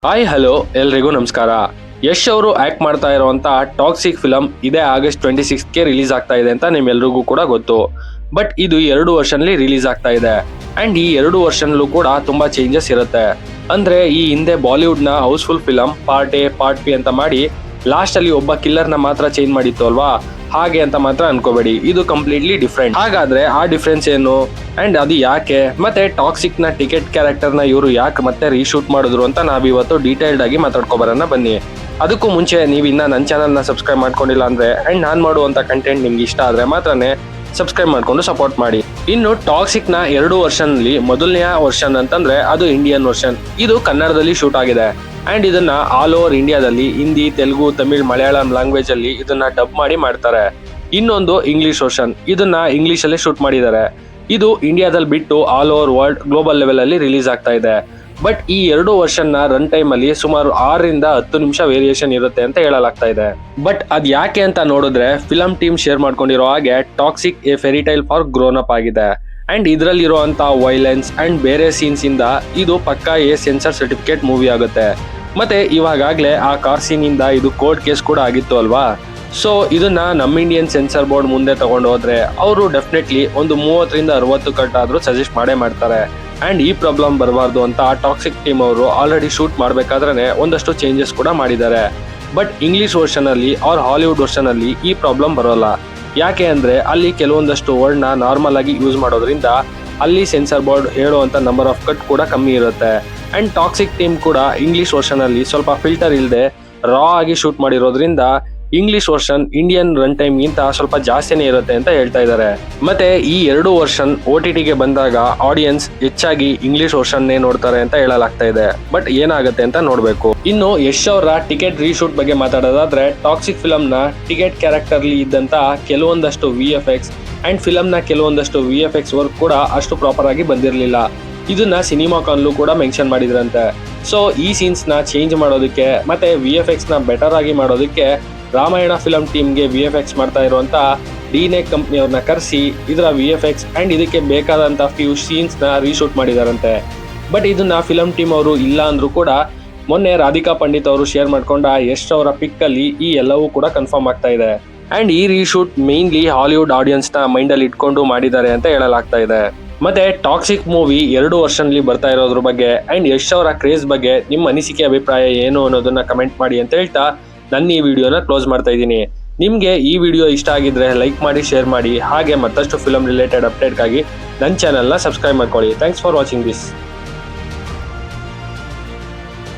Hi hello ಎಲ್ರಿಗೂ ನಮಸ್ಕಾರ. ಯಶ್ ಅವರು ಆಕ್ಟ್ ಮಾಡ್ತಾ ಇರುವಂತ ಟಾಕ್ಸಿಕ್ ಫಿಲಂ ಇದೇ ಆಗಸ್ಟ್ 26ಗೆ ರಿಲೀಸ್ ಆಗ್ತಾ ಇದೆ ಅಂತ ನಿಮ್ಮೆಲ್ರಿಗೂ ಕೂಡ ಗೊತ್ತು. ಬಟ್ ಇದು 2 ವರ್ಷನ್ ರಿಲೀಸ್ ಆಗ್ತಾ ಇದೆ ಅಂಡ್ ಈ 2 ವರ್ಷನ್ಲೂ ಕೂಡ ತುಂಬಾ ಚೇಂಜಸ್ ಇರುತ್ತೆ. ಅಂದ್ರೆ ಈ ಹಿಂದೆ ಬಾಲಿವುಡ್ ನ houseful film part A part B ಅಂತ ಮಾಡಿ ಲಾಸ್ಟ್ ಅಲ್ಲಿ ಒಬ್ಬ ಕಿಲ್ಲರ್ ನ ಮಾತ್ರ ಚೇಂಜ್ ಮಾಡಿತ್ತು ಅಲ್ವಾ, ಹಾಗೆ ಅಂತ ಮಾತ್ರ ಅನ್ಕೋಬೇಡಿ. ಇದು ಕಂಪ್ಲೀಟ್ಲಿ ಡಿಫ್ರೆಂಟ್. ಹಾಗಾದ್ರೆ ಆ ಡಿಫ್ರೆನ್ಸ್ ಏನು ಅಂಡ್ ಅದು ಯಾಕೆ, ಮತ್ತೆ ಟಾಕ್ಸಿಕ್ ನ ಟಿಕೆಟ್ ಕ್ಯಾರೆಕ್ಟರ್ ನ ಇವರು ಯಾಕೆ ಮತ್ತೆ ರೀಶೂಟ್ ಮಾಡಿದ್ರು ಅಂತ ನಾವಿವತ್ತು ಡೀಟೇಲ್ಡ್ ಆಗಿ ಮಾತಾಡ್ಕೊಬರೋಣ ಬನ್ನಿ. ಅದಕ್ಕೂ ಮುಂಚೆ ನೀವು ಇನ್ನ ನನ್ನ ಚಾನಲ್ ನ ಸಬ್ಸ್ಕ್ರೈಬ್ ಮಾಡ್ಕೊಂಡಿಲ್ಲ ಅಂದ್ರೆ ಅಂಡ್ ನಾನ್ ಮಾಡುವಂತ ಕಂಟೆಂಟ್ ನಿಮ್ಗೆ ಇಷ್ಟ ಆದ್ರೆ ಮಾತ್ರನೇ ಸಬ್ಸ್ಕ್ರೈಬ್ ಮಾಡ್ಕೊಂಡು ಸಪೋರ್ಟ್ ಮಾಡಿ. ಇನ್ನು ಟಾಕ್ಸಿಕ್ ನ 2 ವರ್ಷನ್ ಅಲ್ಲಿ ಮೊದಲನೆಯ ವರ್ಷನ್ ಅಂತಂದ್ರೆ ಅದು ಇಂಡಿಯನ್ ವರ್ಷನ್. ಇದು ಕನ್ನಡದಲ್ಲಿ ಶೂಟ್ ಆಗಿದೆ ಅಂಡ್ ಇದನ್ನ ಆಲ್ ಓವರ್ ಇಂಡಿಯಾದಲ್ಲಿ ಹಿಂದಿ, ತೆಲುಗು, ತಮಿಳ್, ಮಲಯಾಳಂ ಲ್ಯಾಂಗ್ವೇಜ್ ಅಲ್ಲಿ ಇದನ್ನ ಡಬ್ ಮಾಡಿ ಮಾಡ್ತಾರೆ. ಇನ್ನೊಂದು ಇಂಗ್ಲಿಷ್ ವರ್ಷನ್, ಇದನ್ನ ಇಂಗ್ಲಿಷ್ ಅಲ್ಲಿ ಶೂಟ್ ಮಾಡಿದ್ದಾರೆ. ಇದು ಇಂಡಿಯಾದಲ್ಲಿ ಬಿಟ್ಟು all over world global level ಅಲ್ಲಿ ರಿಲೀಸ್ ಆಗ್ತಾ ಇದೆ. ಬಟ್ ಈ 2 ವರ್ಷನ್ ನ ರನ್ ಟೈಮ್ ಅಲ್ಲಿ ಸುಮಾರು 6 ರಿಂದ 10 ನಿಮಿಷ ವೇರಿಯೇಷನ್ ಇರುತ್ತೆ ಅಂತ ಹೇಳಲಾಗ್ತಾ ಇದೆ. ಬಟ್ ಅದ್ ಯಾಕೆ ಅಂತ ನೋಡಿದ್ರೆ ಫಿಲಂ ಟೀಮ್ ಶೇರ್ ಮಾಡ್ಕೊಂಡಿರೋ ಹಾಗೆ toxic a fairy tale for grown up ಆಗಿದೆ ಅಂಡ್ ಇದ್ರಲ್ಲಿರುವಂತ ವೈಲೆನ್ಸ್ ಅಂಡ್ ಬೇರೆ ಸೀನ್ಸ್ ಇಂದ ಇದು ಪಕ್ಕಾ ಎ ಸೆನ್ಸರ್ ಸರ್ಟಿಫಿಕೇಟ್ ಮೂವಿ ಆಗುತ್ತೆ. ಮತ್ತೆ ಇವಾಗಲೇ ಆ ಕಾರ್ ಸೀನ್ ಇಂದ ಇದು ಕೋರ್ಟ್ ಕೇಸ್ ಕೂಡ ಆಗಿತ್ತು ಅಲ್ವಾ. ಸೊ ಇದನ್ನ ನಮ್ಮ ಇಂಡಿಯನ್ ಸೆನ್ಸರ್ ಬೋರ್ಡ್ ಮುಂದೆ ತಗೊಂಡು ಹೋದ್ರೆ ಅವರು ಡೆಫಿನೆಟ್ಲಿ ಒಂದು 30 ರಿಂದ 60 ಕಟ್ ಆದ್ರೂ ಸಜೆಸ್ಟ್ ಮಾಡೇ ಮಾಡ್ತಾರೆ. ಅಂಡ್ ಈ ಪ್ರಾಬ್ಲಮ್ ಬರಬಾರ್ದು ಅಂತ ಟಾಕ್ಸಿಕ್ ಟೀಮ್ ಅವರು ಆಲ್ರೆಡಿ ಶೂಟ್ ಮಾಡ್ಬೇಕಾದ್ರೆ ಒಂದಷ್ಟು ಚೇಂಜಸ್ ಕೂಡ ಮಾಡಿದ್ದಾರೆ. ಬಟ್ ಇಂಗ್ಲಿಷ್ ವರ್ಷನ್ ಅಲ್ಲಿ ಆರ್ ಹಾಲಿವುಡ್ ವರ್ಷನ್ ಅಲ್ಲಿ ಈ ಪ್ರಾಬ್ಲಮ್ ಬರೋಲ್ಲ. ಯಾಕೆ ಅಂದ್ರೆ ಅಲ್ಲಿ ಕೆಲವೊಂದಷ್ಟು ವರ್ಡ್ ನ ನಾರ್ಮಲ್ ಆಗಿ ಯೂಸ್ ಮಾಡೋದ್ರಿಂದ ಅಲ್ಲಿ ಸೆನ್ಸರ್ ಬೋರ್ಡ್ ಹೇಳುವಂತ ನಂಬರ್ ಆಫ್ ಕಟ್ ಕೂಡ ಕಮ್ಮಿ ಇರುತ್ತೆ. ಅಂಡ್ ಟಾಕ್ಸಿಕ್ ಟೀಮ್ ಕೂಡ ಇಂಗ್ಲಿಷ್ ವರ್ಷನ್ ಅಲ್ಲಿ ಸ್ವಲ್ಪ ಫಿಲ್ಟರ್ ಇಲ್ಲದೆ ರಾ ಆಗಿ ಶೂಟ್ ಮಾಡಿರೋದ್ರಿಂದ English version Indian run time ಗಿಂತ ಸ್ವಲ್ಪ ಜಾಸ್ತಿನೇ ಇರುತ್ತೆ ಅಂತ ಹೇಳ್ತಾ ಇದ್ದಾರೆ. ಮತ್ತೆ ಈ 2 ವರ್ಷನ್ OTT ಗೆ ಬಂದಾಗ ಆಡಿಯನ್ಸ್ ಹೆಚ್ಚಾಗಿ ಇಂಗ್ಲಿಷ್ ವರ್ಷನ್ನೇ ನೋಡ್ತಾರೆ ಅಂತ ಹೇಳಲಾಗ್ತಾ ಇದೆ. ಬಟ್ ಏನಾಗುತ್ತೆ ಅಂತ ನೋಡ್ಬೇಕು. ಇನ್ನು ಯಶ್ ಅವರ ಟಿಕೆಟ್ ರೀಶೂಟ್ ಬಗ್ಗೆ ಮಾತಾಡೋದಾದ್ರೆ ಟಾಕ್ಸಿಕ್ ಫಿಲಂ ನ ಟಿಕೆಟ್ ಕ್ಯಾರೆಕ್ಟರ್ ಇದ್ದಂತ ಕೆಲವೊಂದಷ್ಟು VFX ಅಂಡ್ ಫಿಲಂ ನ ಕೆಲವೊಂದಷ್ಟು VFX ವರ್ಕ್ ಕೂಡ ಅಷ್ಟು ಪ್ರಾಪರ್ ಆಗಿ ಬಂದಿರಲಿಲ್ಲ. ಇದನ್ನ ಸಿನಿಮಾಕಾನ್ಲು ಕೂಡ ಮೆನ್ಷನ್ ಮಾಡಿದ್ರಂತೆ. ಸೊ ಈ ಸೀನ್ಸ್ ನ ಚೇಂಜ್ ಮಾಡೋದಕ್ಕೆ ಮತ್ತೆ VFX ನ ಬೆಟರ್ ಆಗಿ ಮಾಡೋದಕ್ಕೆ ರಾಮಾಯಣ ಫಿಲಂ ಟೀಮ್ಗೆ VFX ಮಾಡ್ತಾ ಇರುವಂತ ಡಿನೆ ಕಂಪ್ನಿಯವ್ರನ್ನ ಕರೆಸಿ ಇದರ VFX ಅಂಡ್ ಇದಕ್ಕೆ ಬೇಕಾದಂತ ಫ್ಯೂ ಸೀನ್ಸ್ ನ ರೀಶೂಟ್ ಮಾಡಿದಾರಂತೆ. ಬಟ್ ಇದನ್ನ ಫಿಲಂ ಟೀಮ್ ಅವರು ಇಲ್ಲ ಅಂದ್ರೂ ಕೂಡ ಮೊನ್ನೆ ರಾಧಿಕಾ ಪಂಡಿತ್ ಅವರು ಶೇರ್ ಮಾಡ್ಕೊಂಡ ಯಶ್ ಅವರ ಪಿಕ್ ಅಲ್ಲಿ ಈ ಎಲ್ಲವೂ ಕೂಡ ಕನ್ಫರ್ಮ್ ಆಗ್ತಾ ಇದೆ. ಅಂಡ್ ಈ ರೀಶೂಟ್ ಮೇನ್ಲಿ ಹಾಲಿವುಡ್ ಆಡಿಯನ್ಸ್ ನ ಮೈಂಡ್ ಅಲ್ಲಿ ಇಟ್ಕೊಂಡು ಮಾಡಿದ್ದಾರೆ ಅಂತ ಹೇಳಲಾಗ್ತಾ ಇದೆ. ಮತ್ತೆ ಟಾಕ್ಸಿಕ್ ಮೂವಿ 2 ವರ್ಷನ್ಲಿ ಬರ್ತಾ ಇರೋದ್ರ ಬಗ್ಗೆ ಅಂಡ್ ಯಶ್ ಅವರ ಕ್ರೇಜ್ ಬಗ್ಗೆ ನಿಮ್ಮ ಅನಿಸಿಕೆ ಅಭಿಪ್ರಾಯ ಏನು ಅನ್ನೋದನ್ನ ಕಮೆಂಟ್ ಮಾಡಿ ಅಂತ ಹೇಳ್ತಾ ನನ್ನ ಈ ವಿಡಿಯೋನ ಕ್ಲೋಸ್ ಮಾಡ್ತಾ ಇದ್ದೀನಿ. ನಿಮಗೆ ಈ ವಿಡಿಯೋ ಇಷ್ಟ ಆಗಿದ್ರೆ ಲೈಕ್ ಮಾಡಿ, ಶೇರ್ ಮಾಡಿ, ಹಾಗೆ ಮತ್ತಷ್ಟು ಫಿಲಂ ರಿಲೇಟೆಡ್ ಅಪ್ಡೇಟ್ಗಾಗಿ ನನ್ನ ಚಾನಲ್ನ ಸಬ್ಸ್ಕ್ರೈಬ್ ಮಾಡ್ಕೊಳ್ಳಿ. Thanks for watching this.